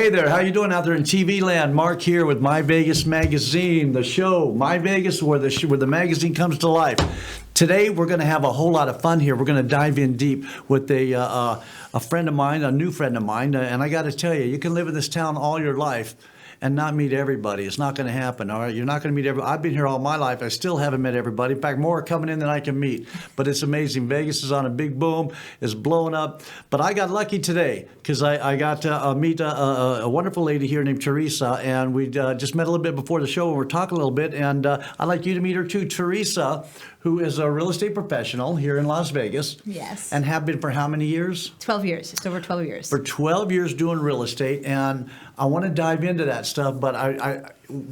Hey there, how you doing out there in TV land? Mark here with My Vegas Magazine, the show, My Vegas, where the magazine comes to life. Today we're going to have a whole lot of fun here. We're going to dive in deep with a friend of mine, a new friend of mine, and I got to tell you, you can live in this town all your life and not meet everybody. It's not going to happen, all right? You're not going to meet everybody. I've been here all my life. I still haven't met everybody. In fact, more are coming in than I can meet. But it's amazing. Vegas is on a big boom. It's blowing up. But I got lucky today because I got to meet a wonderful lady here named Theresa, and we just met a little bit before the show, and we're talking a little bit, and I'd like you to meet her too. Theresa, who is a real estate professional here in Las Vegas. Yes. And have been for how many years? 12 years. Just over 12 years. For 12 years doing real estate, and I want to dive into that stuff, but I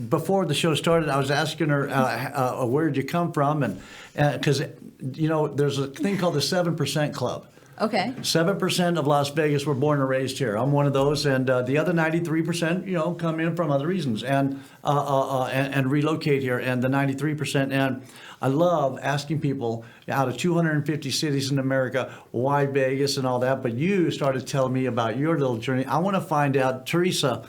before the show started, I was asking her, where did you come from? And because, you know, there's a thing called the 7% Club. Okay. 7% of Las Vegas were born and raised here. I'm one of those, and the other 93%, you know, come in from other reasons and relocate here, and the 93%. And I love asking people out of 250 cities in America why Vegas and all that. But you started telling me about your little journey. I want to find out, Theresa,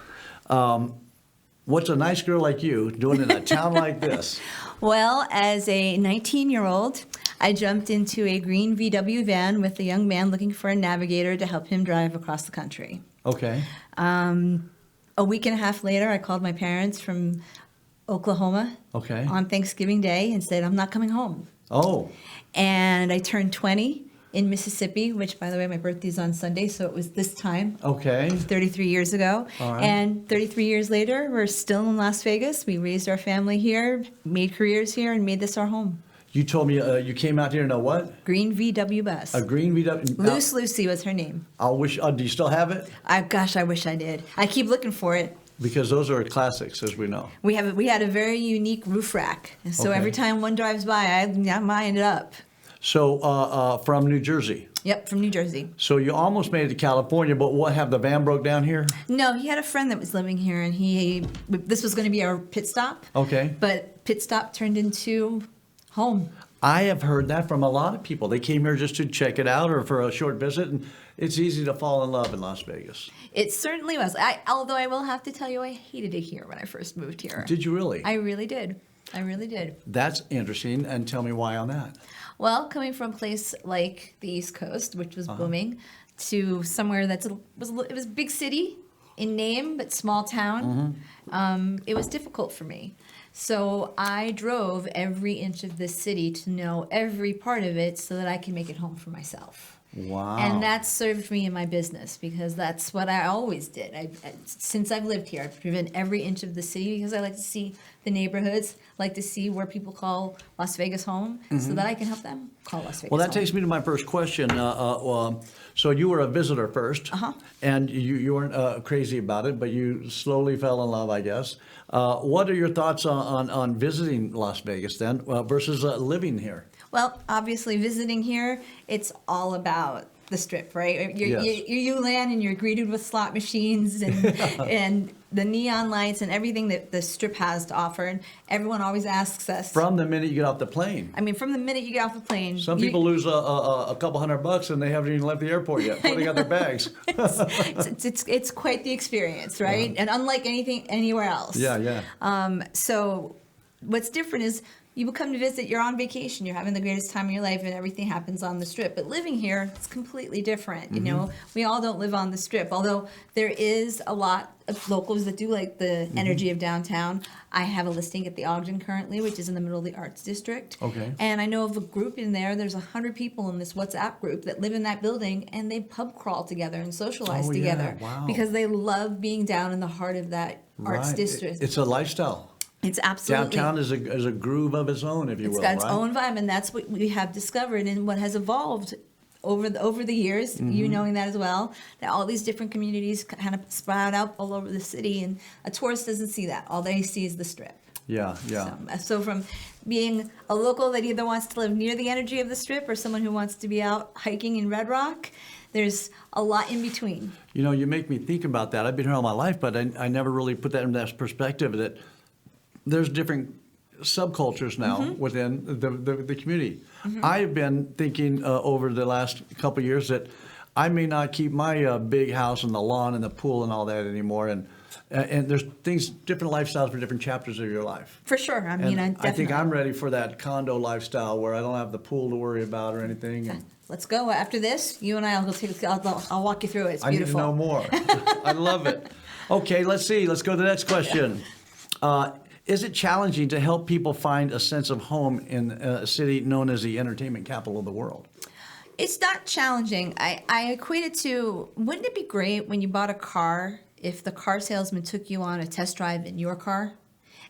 what's a nice girl like you doing in a town like this? Well, as a 19-year-old, I jumped into a green VW van with a young man looking for a navigator to help him drive across the country. Okay. A week and a half later, I called my parents from Oklahoma on Thanksgiving Day and said, I'm not coming home. Oh. And I turned 20 in Mississippi, which, by the way, my birthday's on Sunday, so it was this time. Okay. 33 years ago. All right. And 33 years later, we're still in Las Vegas. We raised our family here, made careers here, and made this our home. You told me you came out here in a what? Green VW bus. A green VW. Loose Lucy was her name. I wish. Do you still have it? Gosh, I wish I did. I keep looking for it. Because those are classics, as we know. We had a very unique roof rack, and so every time one drives by, I mind it up. So from New Jersey. Yep, from New Jersey. So you almost made it to California, but what, have the van broke down here? No, he had a friend that was living here, and this was going to be our pit stop. Okay. But pit stop turned into home. I have heard that from a lot of people. They came here just to check it out or for a short visit, and it's easy to fall in love in Las Vegas. It certainly was. Although I will have to tell you, I hated it here when I first moved here. Did you really? I really did. I really did. That's interesting, and tell me why on that. Well, coming from a place like the East Coast, which was booming, to somewhere it was a big city in name but small town, it was difficult for me. So I drove every inch of this city to know every part of it so that I can make it home for myself. Wow. And that served me in my business because that's what I always did. Since I've lived here, I've driven every inch of the city because I like to see the neighborhoods, like to see where people call Las Vegas home so that I can help them call Las Vegas home. Well, that takes me to my first question. So you were a visitor first, and you weren't crazy about it, but you slowly fell in love, I guess. What are your thoughts on visiting Las Vegas then versus living here? Well, obviously, visiting here, it's all about the Strip, right? You land and you're greeted with slot machines and and the neon lights and everything that the Strip has to offer. And everyone always asks us. From the minute you get off the plane. I mean, from the minute you get off the plane. Some people lose a couple $100 and they haven't even left the airport yet before they got their bags. It's quite the experience, right? And unlike anything anywhere else. Yeah. So what's different is you come to visit, you're on vacation, you're having the greatest time of your life, and everything happens on the Strip. But living here, it's completely different. You know, we all don't live on the Strip, although there is a lot of locals that do like the energy of downtown. I have a listing at the Ogden currently, which is in the middle of the Arts District. Okay. And I know of a group in there, there's 100 people in this WhatsApp group that live in that building, and they pub crawl together and socialize together. Wow. Because they love being down in the heart of that Arts District. It's a lifestyle. It's absolutely. Downtown is a groove of its own, if you will. It's got its own vibe, and that's what we have discovered and what has evolved over the years, you knowing that as well, that all these different communities kind of sprout out all over the city, and a tourist doesn't see that. All they see is the Strip. Yeah. So from being a local that either wants to live near the energy of the Strip or someone who wants to be out hiking in Red Rock, there's a lot in between. You know, you make me think about that. I've been here all my life, but I never really put that in that perspective that there's different subcultures now within the community. I've been thinking over the last couple of years that I may not keep my big house and the lawn and the pool and all that anymore. And there's things, different lifestyles for different chapters of your life. For sure. I mean, And I think definitely. I'm ready for that condo lifestyle where I don't have the pool to worry about or anything. And Let's go. After this, you and I will I'll walk you through it. It's I need to beautiful. know more. I love it. Okay, let's see. Let's go to the next question. Is it challenging to help people find a sense of home in a city known as the entertainment capital of the world? It's not challenging. I equate it to, wouldn't it be great when you bought a car if the car salesman took you on a test drive in your car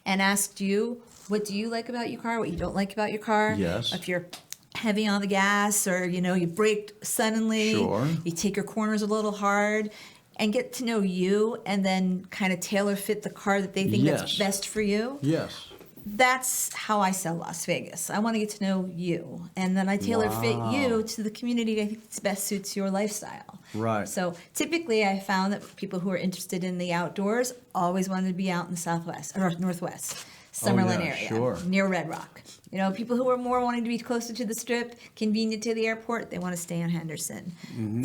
and asked you, what do you like about your car, what you don't like about your car? Yes. If you're heavy on the gas, or you brake suddenly, Sure. you take your corners a little hard, and get to know you, and then kind of tailor fit the car that they think Yes. that's best for you. Yes. That's how I sell Las Vegas. I want to get to know you, and then I tailor fit you to the community I think best suits your lifestyle. Right. So typically, I found that people who are interested in the outdoors always wanted to be out in the Southwest or Northwest, Summerlin yeah, area, sure. near Red Rock. People who are more wanting to be closer to the Strip, convenient to the airport, they want to stay on Henderson.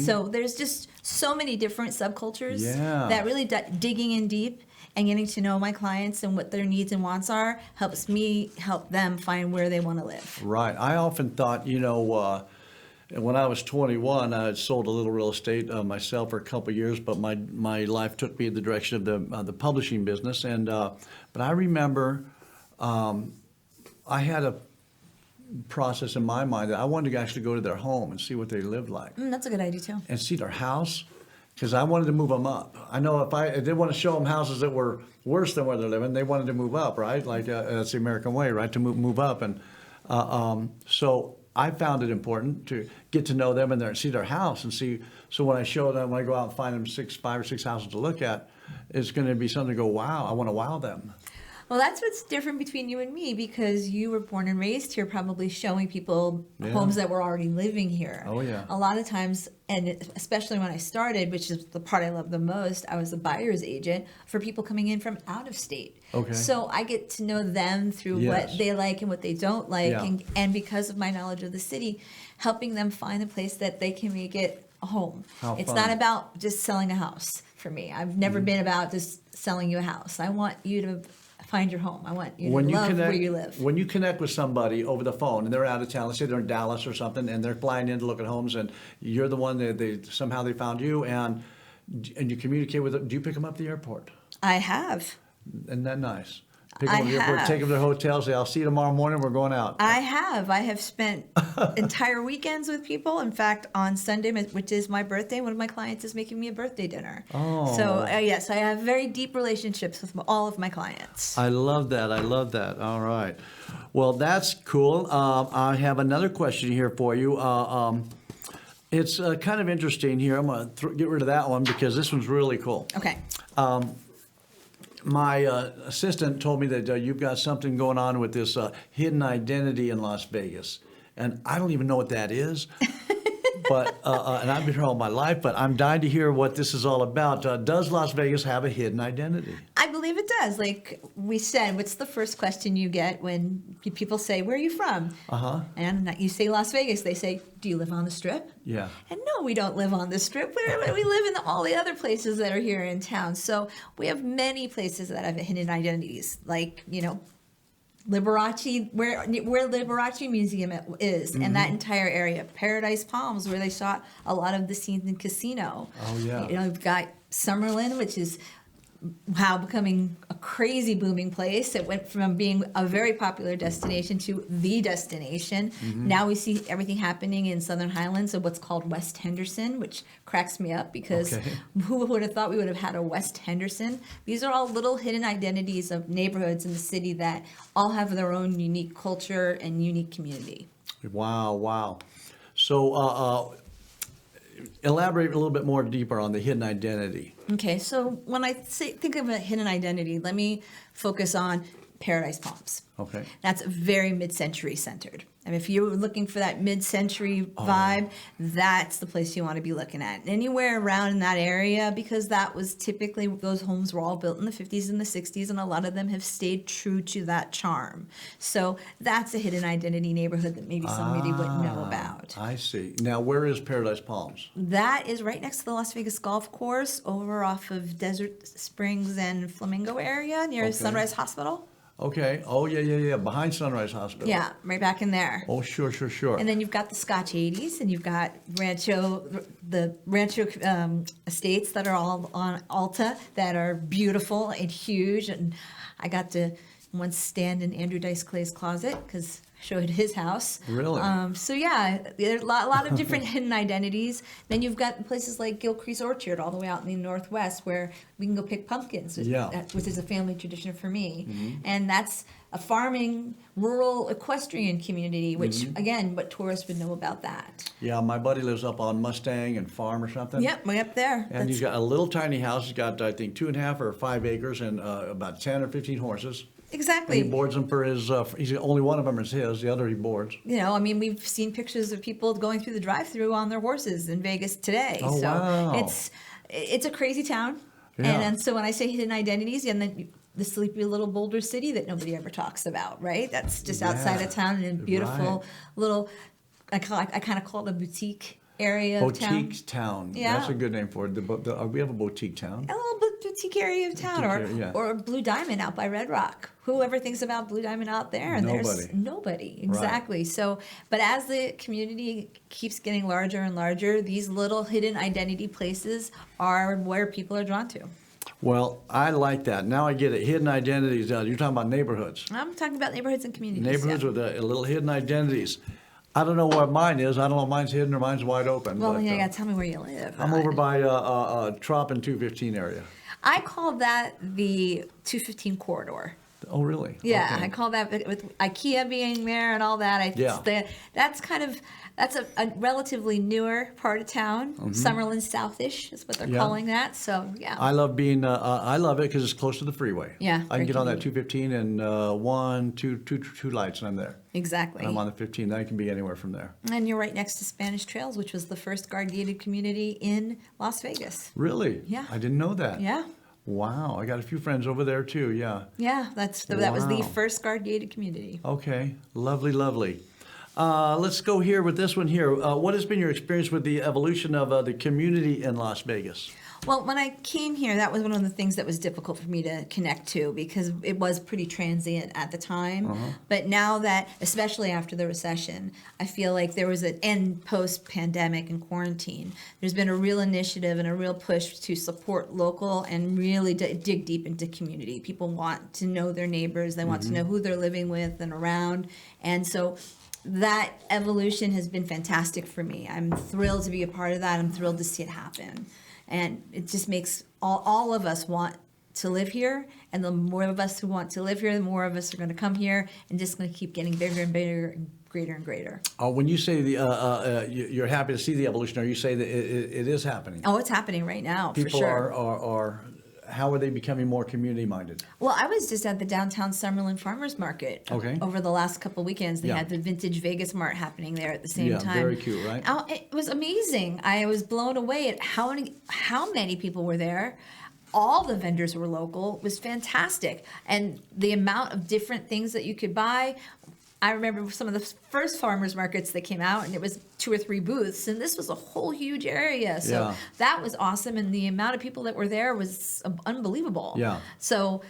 So there's just so many different subcultures Yeah. that really digging in deep and getting to know my clients and what their needs and wants are helps me help them find where they want to live. Right. I often thought, when I was 21, I had sold a little real estate myself for a couple of years, but my life took me in the direction of the publishing business. And but I remember I had a process in my mind that I wanted to actually go to their home and see what they lived like That's a good idea too. and see their house, because I wanted to move them up. I know if I didn't want to show them houses that were worse than where they're living, they wanted to move up, right? Like that's the American way, right? To move up. And so I found it important to get to know them and see their house and see. So when I show them, when I go out and find them 5 or 6 houses to look at, it's going to be something to go, wow, I want to wow them. Well, that's what's different between you and me, because you were born and raised here, probably showing people homes that were already living here. Oh, yeah. A lot of times, and especially when I started, which is the part I love the most, I was a buyer's agent for people coming in from out of state. Okay. So I get to know them through Yes. what they like and what they don't like. Yeah. And because of my knowledge of the city, helping them find a place that they can make it a home. How It's fun. not about just selling a house for me. I've never been about just selling you a house. I want you to find your home. I want you to love where you live. When you connect with somebody over the phone and they're out of town, let's say they're in Dallas or something, and they're flying in to look at homes, and you're the one that they somehow they found you, and you communicate with them. Do you pick them up at the airport? I have. Isn't that nice? Pick them I up at the airport, have. take them to their hotel, say, I'll see you tomorrow morning, we're going out. I have spent entire weekends with people. In fact, on Sunday, which is my birthday, one of my clients is making me a birthday dinner. Oh. So yes, I have very deep relationships with all of my clients. I love that. I love that. All right. Well, that's cool. I have another question here for you. It's kind of interesting here. I'm going to get rid of that one because this one's really cool. Okay. My assistant told me that you've got something going on with this hidden identity in Las Vegas. And I don't even know what that is. But and I've been here all my life, but I'm dying to hear what this is all about. Does Las Vegas have a hidden identity? I believe it does. Like we said, what's the first question you get when people say, "Where are you from?" And you say Las Vegas. They say, "Do you live on the Strip?" Yeah. And no, we don't live on the Strip. We live in all the other places that are here in town. So we have many places that have hidden identities, like Liberace, where Liberace Museum is, and that entire area. Paradise Palms, where they shot a lot of the scenes in Casino. Oh, yeah. You've got Summerlin, which is becoming a crazy booming place. It went from being a very popular destination to the destination. Now we see everything happening in Southern Highlands of what's called West Henderson, which cracks me up because who would have thought we would have had a West Henderson? These are all little hidden identities of neighborhoods in the city that all have their own unique culture and unique community. Wow. So elaborate a little bit more deeper on the hidden identity. Okay, so when I think of a hidden identity, let me focus on Paradise Palms. Okay. That's very mid-century centered. And if you're looking for that mid-century vibe, that's the place you want to be looking at. Anywhere around in that area, because that was typically, those homes were all built in the 50s and the 60s, and a lot of them have stayed true to that charm. So that's a hidden identity neighborhood that maybe somebody wouldn't know about. I see. Now, where is Paradise Palms? That is right next to the Las Vegas Golf Course, over off of Desert Springs and Flamingo area, near Sunrise Hospital. Okay. Oh, yeah. Behind Sunrise Hospital. Yeah, right back in there. Oh, sure. And then you've got the Scotch 80s, and you've got the Rancho estates that are all on Alta that are beautiful and huge. And I got to once stand in Andrew Dice Clay's closet because I showed his house. Really? So yeah, there's a lot of different hidden identities. Then you've got places like Gilcrease Orchard all the way out in the Northwest where we can go pick pumpkins, which is a family tradition for me. And that's a farming, rural, equestrian community, which, again, what tourists would know about that. Yeah, my buddy lives up on Mustang and Farm or something. Yep, way up there. And he's got a little tiny house. He's got, I think, 2.5 or 5 acres and about 10 or 15 horses. Exactly. And he boards them for his, he's only one of them is his, the other he boards. You know, I mean, we've seen pictures of people going through the drive-through on their horses in Vegas today. Oh, so wow. it's a crazy town. Yeah. And so when I say hidden identities, and then the sleepy little Boulder city that nobody ever talks about, right? That's just outside of town in a beautiful little, I kind of call it a boutique area of town. Boutique town. Yeah. That's a good name for it. We have a boutique town. A little boutique area of town, or Blue Diamond out by Red Rock. Whoever thinks about Blue Diamond out there, and there's nobody. Exactly. Right. So, but as the community keeps getting larger and larger, these little hidden identity places are where people are drawn to. Well, I like that. Now I get it. Hidden identities. You're talking about neighborhoods. I'm talking about neighborhoods and communities. Neighborhoods with little hidden identities. I don't know what mine is. I don't know if mine's hidden or mine's wide open. Well, you got to tell me where you live. I'm over by Trop and 215 area. I call that the 215 corridor. Oh, really? Yeah, Okay. I call that with IKEA being there and all that. That's a relatively newer part of town. Summerlin Southish is what they're calling that. So yeah, I love being. I love it because it's close to the freeway. Yeah, I can get on that 215 and two lights, and I'm there. Exactly. And I'm on the 15. Then I can be anywhere from there. And you're right next to Spanish Trails, which was the first guard-gated community in Las Vegas. Really? Yeah. I didn't know that. Yeah. Wow, I got a few friends over there too. Yeah. Yeah, that was the first guard-gated community. Okay, lovely. Let's go here with this one here. What has been your experience with the evolution of the community in Las Vegas? Well, when I came here, that was one of the things that was difficult for me to connect to because it was pretty transient at the time. But now that, especially after the recession, I feel like there was an end post-pandemic and quarantine. There's been a real initiative and a real push to support local and really dig deep into community. People want to know their neighbors. They want to know who they're living with and around. And so that evolution has been fantastic for me. I'm thrilled to be a part of that. I'm thrilled to see it happen. And it just makes all of us want to live here. And the more of us who want to live here, the more of us are going to come here and just going to keep getting bigger and bigger and greater and greater. When you say you're happy to see the evolution, are you saying that it is happening? Oh, it's happening right now, People for sure. are how are they becoming more community-minded? Well, I was just at the downtown Summerlin Farmers Market over the last couple of weekends. They had the Vintage Vegas Mart happening there at the same time. Yeah, very cute, right? It was amazing. I was blown away at how many people were there. All the vendors were local. It was fantastic. And the amount of different things that you could buy. I remember some of the first farmers markets that came out, and it was 2 or 3 booths, and this was a whole huge area. So that was awesome, and the amount of people that were there was unbelievable. Yeah. So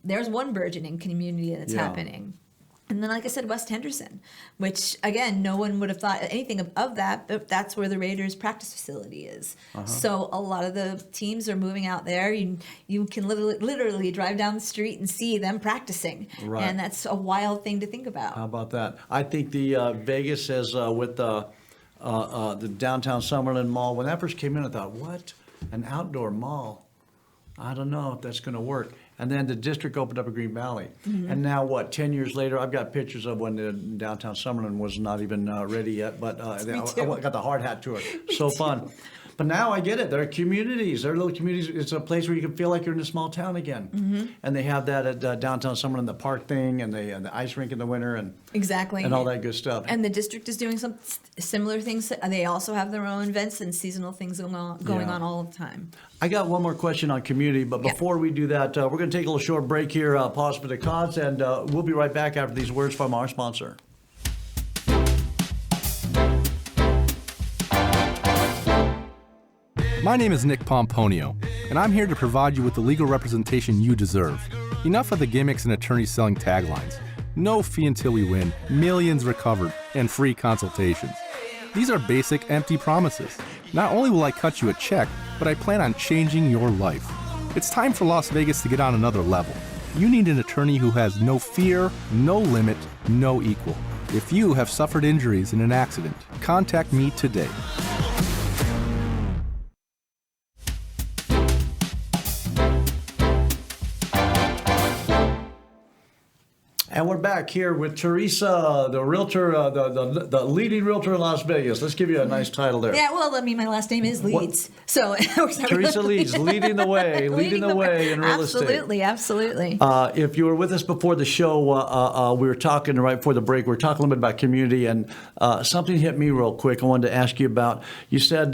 there's one burgeoning community that's happening. And then, like I said, West Henderson, which, again, no one would have thought anything of that, but that's where the Raiders practice facility is. So a lot of the teams are moving out there. You can literally drive down the street and see them practicing. Right. And that's a wild thing to think about. How about that? I think the Vegas is with the downtown Summerlin Mall. When that first came in, I thought, what? An outdoor mall? I don't know if that's going to work. And then the district opened up in Green Valley. And now, 10 years later, I've got pictures of when the downtown Summerlin was not even ready yet, but I got the hard hat tour. So fun. But now I get it. There are communities. There are little communities. It's a place where you can feel like you're in a small town again. And they have that at downtown summer in the park thing, and the ice rink in the winter, and Exactly. and all that good stuff. And the district is doing some similar things. They also have their own events and seasonal things going on all the time. I got one more question on community, but before we do that, we're going to take a little short break here, pause for the cause, and we'll be right back after these words from our sponsor. My name is Nick Pomponio, and I'm here to provide you with the legal representation you deserve. Enough of the gimmicks and attorneys selling taglines. No fee until we win, millions recovered, and free consultations. These are basic, empty promises. Not only will I cut you a check, but I plan on changing your life. It's time for Las Vegas to get on another level. You need an attorney who has no fear, no limit, no equal. If you have suffered injuries in an accident, contact me today. And we're back here with Theresa, the realtor, the leading realtor in Las Vegas. Let's give you a nice title there. Yeah, well, I mean, my last name is Leeds. So Theresa Leeds, leading the way in real estate. Absolutely. If you were with us before the show, we were talking right before the break. We were talking a little bit about community, and something hit me real quick. I wanted to ask you about. You said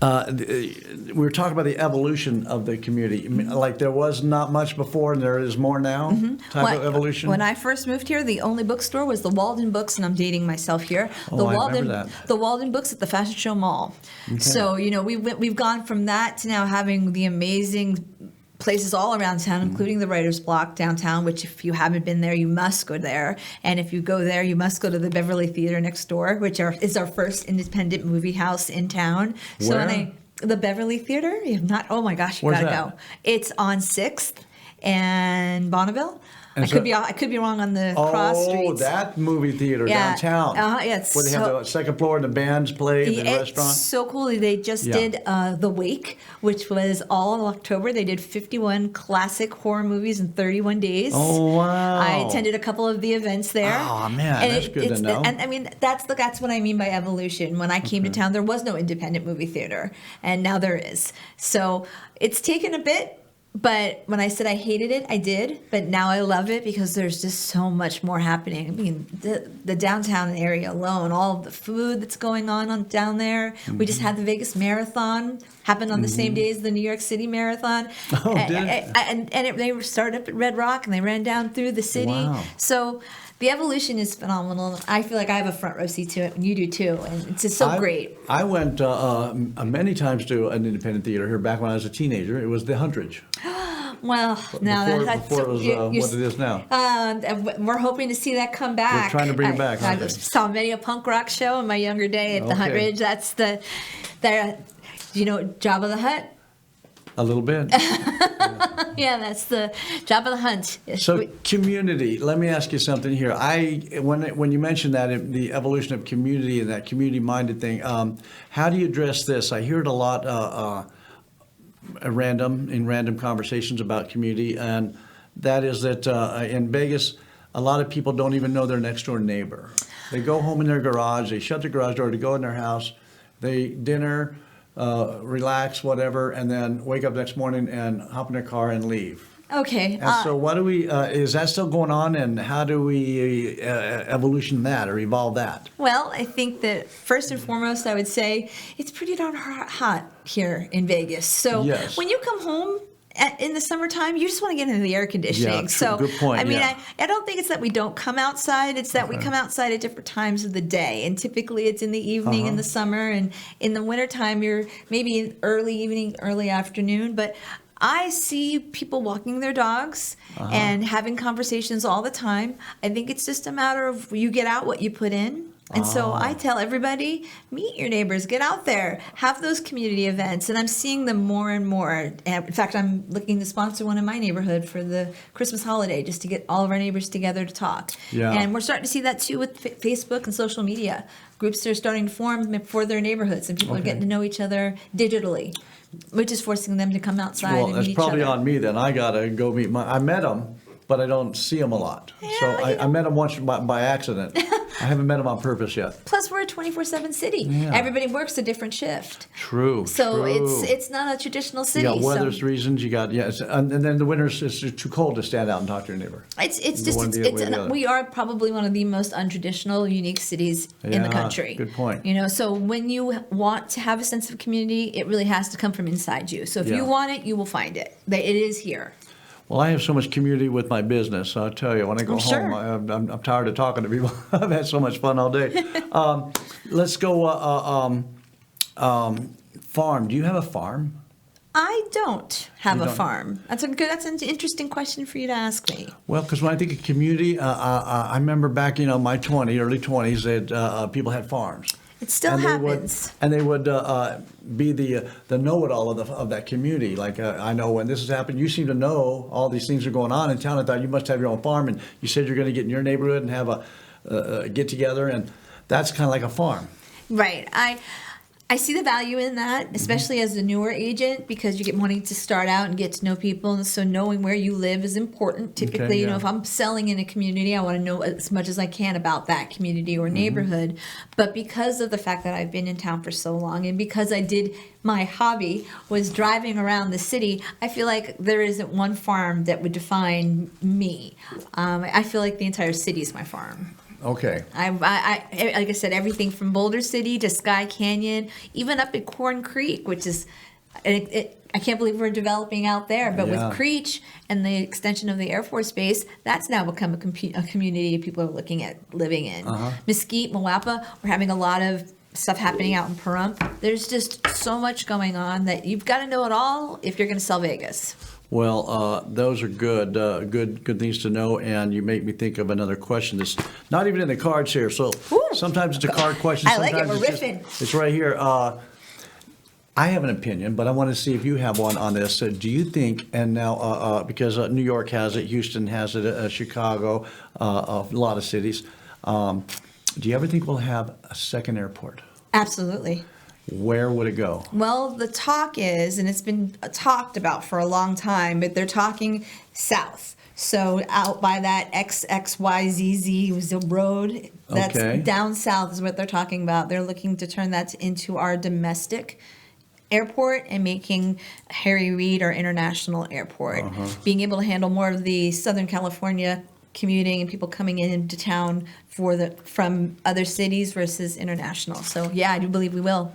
we were talking about the evolution of the community. Like there was not much before, and there is more now. Type of evolution. When I first moved here, the only bookstore was the Walden Books, and I'm dating myself here. I remember that. The Walden Books at the Fashion Show Mall. Okay. So we've gone from that to now having the amazing places all around town, including the Writer's Block downtown, which if you haven't been there, you must go there. And if you go there, you must go to the Beverly Theater next door, which is our first independent movie house in town. Where? The Beverly Theater? You have not? Oh my gosh, you Where's gotta that? go. It's on 6th and Bonneville. I could be wrong on the cross streets. Oh, that movie theater Yeah. downtown. Yeah, it's where they have the second floor and the bands play, the restaurant. It's so cool. They just did The Wake, which was all in October. They did 51 classic horror movies in 31 days. Oh, wow. I attended a couple of the events there. Oh, man, that's good to know. And I mean, that's what I mean by evolution. When I came to town, there was no independent movie theater, and now there is. So it's taken a bit. But when I said I hated it, I did. But now I love it because there's just so much more happening. I mean, the downtown area alone, all of the food that's going on down there. We just had the Vegas Marathon, happened on the same day as the New York City Marathon. Oh, did it? They started up at Red Rock and they ran down through the city. Wow. So the evolution is phenomenal. I feel like I have a front row seat to it, and you do too. And it's just so great. I went many times to an independent theater here back when I was a teenager. It was the Hundredge. Well, now before it was what it is now. We're hoping to see that come back. We're trying to bring it back. I saw many a punk rock show in my younger day at the Hunt Ridge. That's the Jabba the Hutt. A little bit. Yeah, that's the Jabba the Hutt. So community. Let me ask you something here. When you mentioned that the evolution of community and that community-minded thing, how do you address this? I hear it a lot in random conversations about community, and that is that in Vegas, a lot of people don't even know their next door neighbor. They go home in their garage, they shut their garage door to go in their house, they dinner, relax, whatever, and then wake up next morning and hop in their car and leave. Okay. And so what do we, is that still going on, and how do we evolution that or evolve that? Well, I think that first and foremost, I would say it's pretty darn hot here in Vegas. So Yes. when you come home in the summertime, you just want to get into the air conditioning. Yeah, true. So Good point, I mean, yeah. I don't think it's that we don't come outside. It's that we come outside at different times of the day. And typically it's in the evening in the summer. And in the wintertime, you're maybe early evening, early afternoon. But I see people walking their dogs and having conversations all the time. I think it's just a matter of you get out what you put in. And so I tell everybody, meet your neighbors, get out there, have those community events. And I'm seeing them more and more. In fact, I'm looking to sponsor one in my neighborhood for the Christmas holiday, just to get all of our neighbors together to talk. Yeah. And we're starting to see that too with Facebook and social media. Groups are starting to form for their neighborhoods, and people are getting to know each other digitally, which is forcing them to come outside and meet Well, each that's probably other. on me then. I got to go meet I met them, but I don't see them a lot. So I met them once by accident. I haven't met them on purpose yet. Plus, we're a 24/7 city. Yeah. Everybody works a different shift. True. So true. it's not a traditional city. You got weather's so reasons. You got and then the winters it's too cold to stand out and talk to your neighbor. it's The one just the way or the other. we are probably one of the most untraditional, unique cities in the Yeah, country. good point. You know, so when you want to have a sense of community, it really has to come from inside you. So if Yeah. you want it, you will find it. It is here. Well, I have so much community with my business. I'll tell you, when I go I'm sure. home, I'm tired of talking to people. I've had so much fun all day. Let's go farm. Do you have a farm? I don't have You a don't? farm. That's an interesting question for you to ask me. Well, because when I think of community, I remember back, my early 20s, that people had farms. It still And happens. They would be the know-it-all of that community. Like, I know when this has happened, you seem to know all these things are going on in town. I thought you must have your own farm, and you said you're going to get in your neighborhood and have a get-together, and that's kind of like a farm. Right. I see the value in that, especially as a newer agent, because you get wanting to start out and get to know people, and so knowing where you live is important. Typically, yeah. if I'm selling in a community, I want to know as much as I can about that community or neighborhood. But because of the fact that I've been in town for so long, and because my hobby was driving around the city, I feel like there isn't one farm that would define me. I feel like the entire city is my farm. Okay. I like I said, everything from Boulder City to Sky Canyon, even up at Corn Creek, which is, I can't believe we're developing out there. But Yeah. with Creech and the extension of the Air Force Base, that's now become a community people are looking at living in. Mesquite, Moapa, we're having a lot of stuff happening out in Pahrump. There's just so much going on that you've got to know it all if you're going to sell Vegas. Well, those are good things to know, and you make me think of another question that's not even in the cards here. So Ooh. sometimes it's a card question. I like it. Sometimes We're it's riffing. it's right here. I have an opinion, but I want to see if you have one on this. Do you think, and now because New York has it, Houston has it, Chicago, a lot of cities, do you ever think we'll have a second airport? Absolutely. Where would it go? Well, the talk is, and it's been talked about for a long time, but they're talking south. So out by that XXYZZ was the road. That's Okay. down south is what they're talking about. They're looking to turn that into our domestic airport and making Harry Reid our international airport. Being able to handle more of the Southern California commuting and people coming into town from other cities versus international. So yeah, I do believe we will.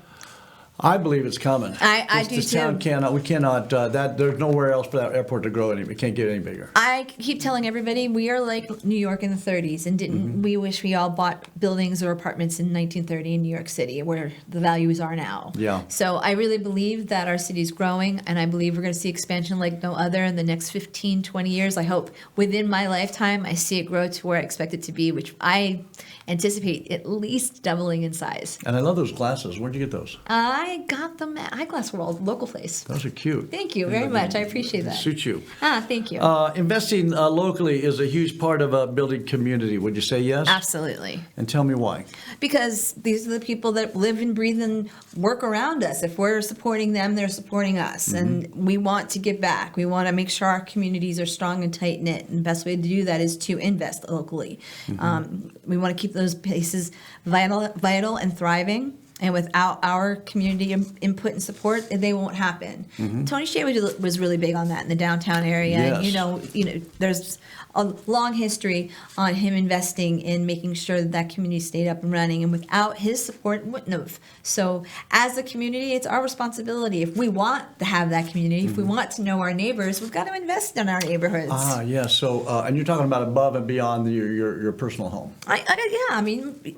I believe it's coming. I This do town too. we cannot, there's nowhere else for that airport to grow any, it can't get any bigger. I keep telling everybody we are like New York in the 30s, and we wish we all bought buildings or apartments in 1930 in New York City, where the values are now. Yeah. So I really believe that our city's growing, and I believe we're going to see expansion like no other in the next 15, 20 years. I hope within my lifetime I see it grow to where I expect it to be, which I anticipate at least doubling in size. And I love those glasses. Where'd you get those? I got them at Eyeglass World, local place. Those are cute. Thank you very much. I appreciate that. Suit you. Thank you. Investing locally is a huge part of building community. Would you say yes? Absolutely. And tell me why. Because these are the people that live and breathe and work around us. If we're supporting them, they're supporting us. And we want to give back. We want to make sure our communities are strong and tight-knit. And the best way to do that is to invest locally. We want to keep those places vital and thriving. And without our community input and support, they won't happen. Tony Shea was really big on that in the downtown area. Yes. And, there's a long history on him investing in making sure that community stayed up and running. And without his support, it wouldn't have. So as a community, it's our responsibility. If we want to have that community, if we want to know our neighbors, we've got to invest in our neighborhoods. Yeah. So, and you're talking about above and beyond your personal home.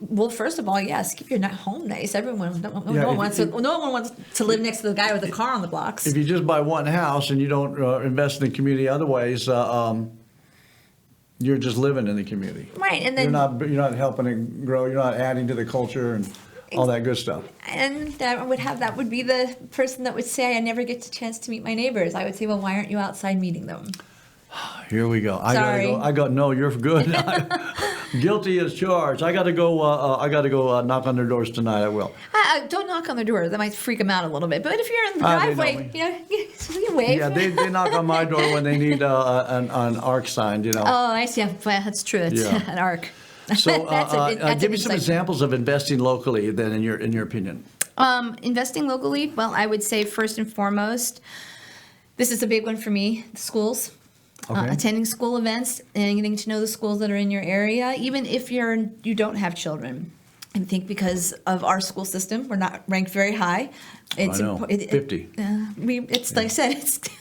Well, first of all, yes, keep your home nice. Everyone, no one wants to live next to the guy with a car on the blocks. If you just buy one house and you don't invest in the community other ways, you're just living in the community. Right, and then you're not helping it grow. You're not adding to the culture and all that good stuff. and that would be the person that would say, I never get the chance to meet my neighbors. I would say, well, why aren't you outside meeting them? Here we go. Sorry. No, you're good. Guilty as charged. I got to go knock on their doors tonight. I will. Don't knock on their door. That might freak them out a little bit. But if you're in the They know driveway, me. you wave. Yeah, they knock on my door when they need an ARC signed. Oh, I see. Well, that's true. It's Yeah. an arc. So That's give an me some insightful- examples of investing locally then in your opinion. Investing locally, well, I would say first and foremost, this is a big one for me, the schools. Okay. Attending school events and getting to know the schools that are in your area, even if you don't have children. I think because of our school system, we're not ranked very high. It's I know, 50. It's like I said,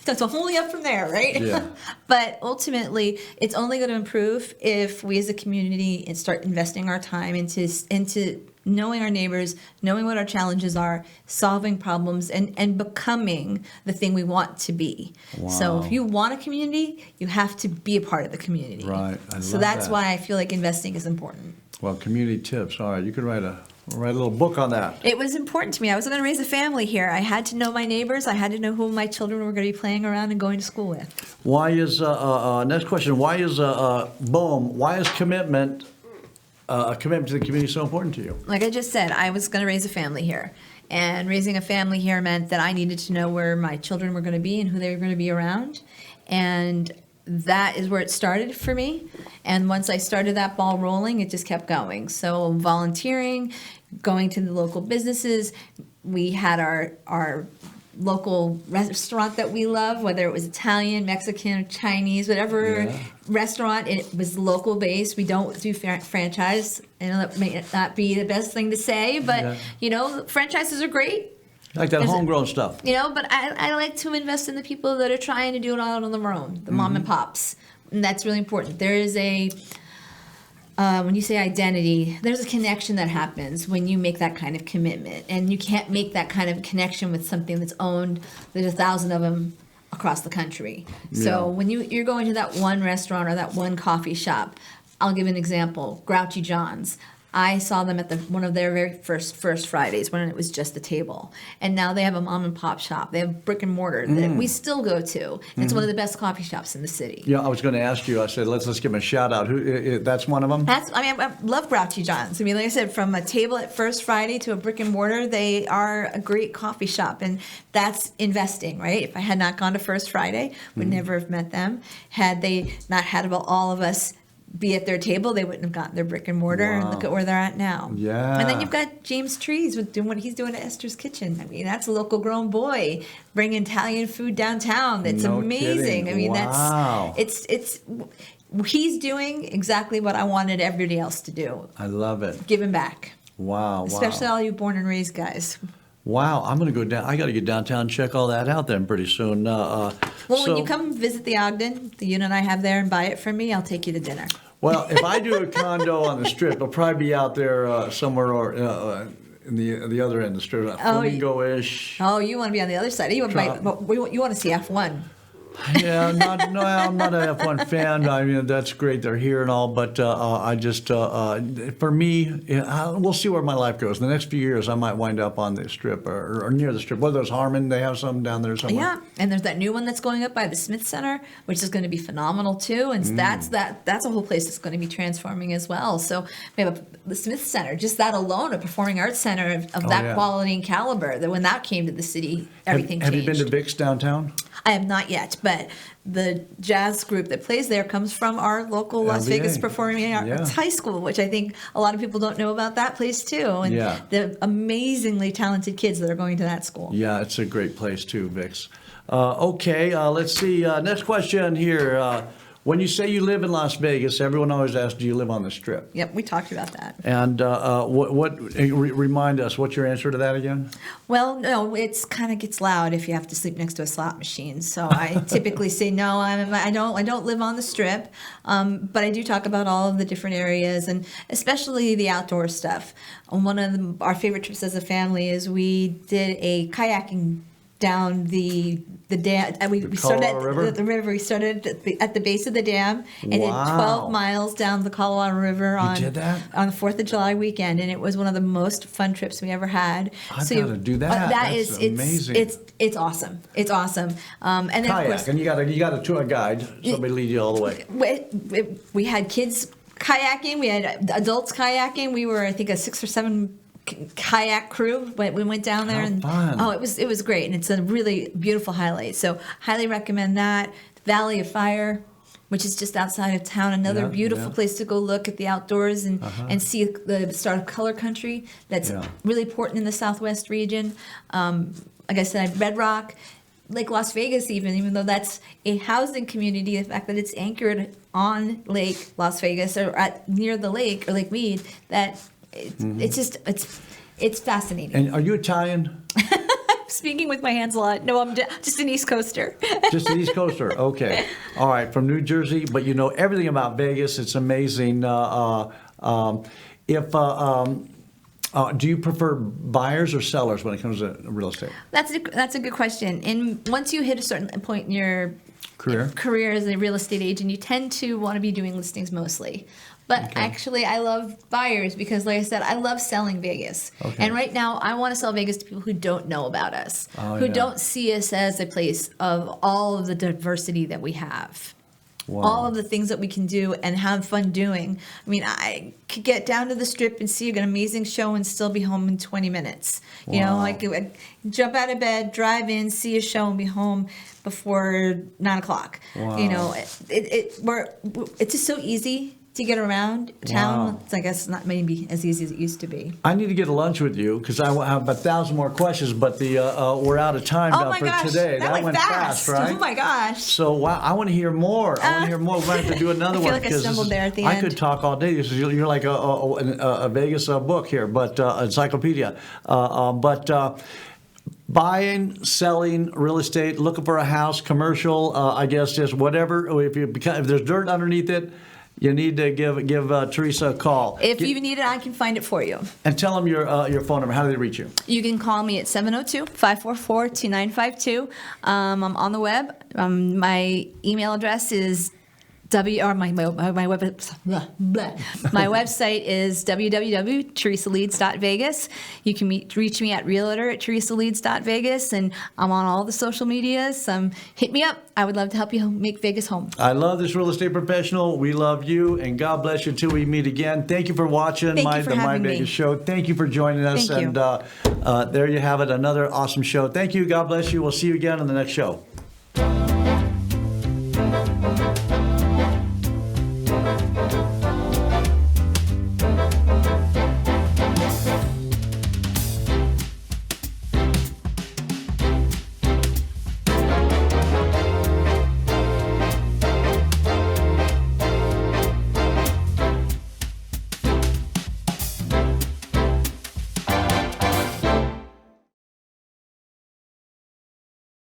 that's only up from there, right? Yeah. But ultimately, it's only going to improve if we as a community start investing our time into knowing our neighbors, knowing what our challenges are, solving problems, and becoming the thing we want to be. So Wow. if you want a community, you have to be a part of the community. Right. I So love that's that. why I feel like investing is important. Well, community tips. All right, you could write a little book on that. It was important to me. I was going to raise a family here. I had to know my neighbors. I had to know who my children were going to be playing around and going to school with. Why is next question? Why is boom? Why is commitment a commitment to the community so important to you? Like I just said, I was going to raise a family here. And raising a family here meant that I needed to know where my children were going to be and who they were going to be around. And that is where it started for me. And once I started that ball rolling, it just kept going. So volunteering, going to the local businesses. We had our local restaurant that we love, whether it was Italian, Mexican, Chinese, whatever Yeah. restaurant, it was local based. We don't do franchise. I know that may not be the best thing to say, but Yeah. franchises are great. Like that Is it- homegrown stuff. But I like to invest in the people that are trying to do it all on their own, the mom Mm-hmm. and pops. And that's really important. There is when you say identity, there's a connection that happens when you make that kind of commitment. And you can't make that kind of connection with something that's owned. There's 1,000 of them across the country. So Yeah. when you're going to that one restaurant or that one coffee shop, I'll give an example, Grouchy John's. I saw them at one of their very first Fridays when it was just a table. And now they have a mom and pop shop. They have brick and mortar that we still go to. It's one of the best coffee shops in the city. Yeah, I was going to ask you. I said let's give them a shout out. That's one of them. I love Grouchy John's. I mean, like I said, from a table at First Friday to a brick and mortar, they are a great coffee shop, and that's investing, right? If I had not gone to First Friday, would never have met them. Had they not had about all of us be at their table, they wouldn't have gotten their brick and mortar, and look at where they're at now. Yeah. And then you've got James Trees with doing what he's doing at Esther's Kitchen. I mean, that's a local grown boy bringing Italian food downtown. That's No amazing. kidding. I mean, Wow. he's doing exactly what I wanted everybody else to do. I love it. Giving back. Wow. Especially wow. all you born and raised guys. Wow, I'm going to go down. I got to get downtown and check all that out then pretty soon. Well, when you come visit the Ogden, the unit I have there, and buy it from me, I'll take you to dinner. Well, if I do a condo on the strip, I'll probably be out there somewhere or in the other end of the strip, Flamingo-ish. Oh, you want to be on the other side. You want to see F1. Yeah, no, I'm not an F1 fan. I mean, that's great. They're here and all, but I just, for me, we'll see where my life goes. In the next few years, I might wind up on the strip or near the strip. Whether it's Harmon, they have some down there somewhere. Yeah, and there's that new one that's going up by the Smith Center, which is going to be phenomenal too. And that's a whole place that's going to be transforming as well. So we have the Smith Center, just that alone, a performing arts center of that yeah. quality and caliber. That when that came to the city, everything Have you changed. been to Vic's downtown? I have not yet, but the jazz group that plays there comes from our local Las LVA. Vegas Performing Arts Yeah. High School, which I think a lot of people don't know about that place too. And Yeah. the amazingly talented kids that are going to that school. Yeah, it's a great place too, Vic's. Okay, let's see. Next question here. When you say you live in Las Vegas, everyone always asks, do you live on the Strip? Yep, we talked about that. And remind us, what's your answer to that again? Well, no, it's kind of gets loud if you have to sleep next to a slot machine. So I typically say no. I don't live on the Strip, but I do talk about all of the different areas and especially the outdoor stuff. One of our favorite trips as a family is we did a kayaking down the dam. We started Colorado River? at the river. We started at the base of the dam and did Wow. 12 miles down the Colorado River did that? on the 4th of July weekend, and it was one of the most fun trips we ever had. I've gotta do that. That's amazing. It's awesome. It's awesome. And then Kayak, of course, and you got a tour guide. Somebody lead you all the way. we had kids kayaking. We had adults kayaking. We were, I think, a 6 or 7 kayak crew. We went down there, How and fun. it was great, and it's a really beautiful highlight. So highly recommend that. Valley of Fire. which is just outside of town. Another Yeah, beautiful yeah. place to go look at the outdoors and see the start of color country. That's Yeah. really important in the Southwest region. Like I said, Red Rock, Lake Las Vegas, even though that's a housing community, the fact that it's anchored on Lake Las Vegas or near the lake or Lake Mead, that it's just it's fascinating. And are you Italian? Speaking with my hands a lot. No, I'm just an East Coaster. Just an East Coaster. Okay. All right. From New Jersey, but you know everything about Vegas. It's amazing. Do you prefer buyers or sellers when it comes to real estate? That's a good question. And once you hit a certain point in your career as a real estate agent, you tend to want to be doing listings mostly. But actually, I love buyers because, like I said, I love selling Vegas. Okay. And right now, I want to sell Vegas to people who don't know about us, who yeah. don't see us as a place of all of the diversity that we have. Wow. All of the things that we can do and have fun doing. I mean, I could get down to the strip and see an amazing show and still be home in 20 minutes. You know, I could jump out of bed, drive in, see a show, and be home before 9 o'clock. Wow. You know, it's just so easy to get around town. Wow. It's, I guess, not maybe as easy as it used to be. I need to get a lunch with you because I have 1,000 more questions, but we're out of time Oh now my for gosh, today. that went fast, right? Oh my gosh. So wow, I want to hear more. I want to hear more. We're going to have to do another I feel one. like I stumbled there at the I end. could talk all day. You're like a Vegas book here, but encyclopedia. Buying, selling real estate, looking for a house, commercial, I guess just whatever. If there's dirt underneath it, you need to give Theresa a call. If you need it, I can find it for you. And tell them your phone number. How do they reach you? You can call me at 702-544-2952. I'm on the web. My email address is my website is www.theresaleeds.vegas. You can reach me at Realtor at theresaleeds.vegas, and I'm on all the social medias. Hit me up. I would love to help you make Vegas home. I love this real estate professional. We love you, and God bless you until we meet again. Thank you for watching Thank you for the having My Vegas me. show. Thank you for joining us. Thank you. And there you have it, another awesome show. Thank you. God bless you. We'll see you again on the next show.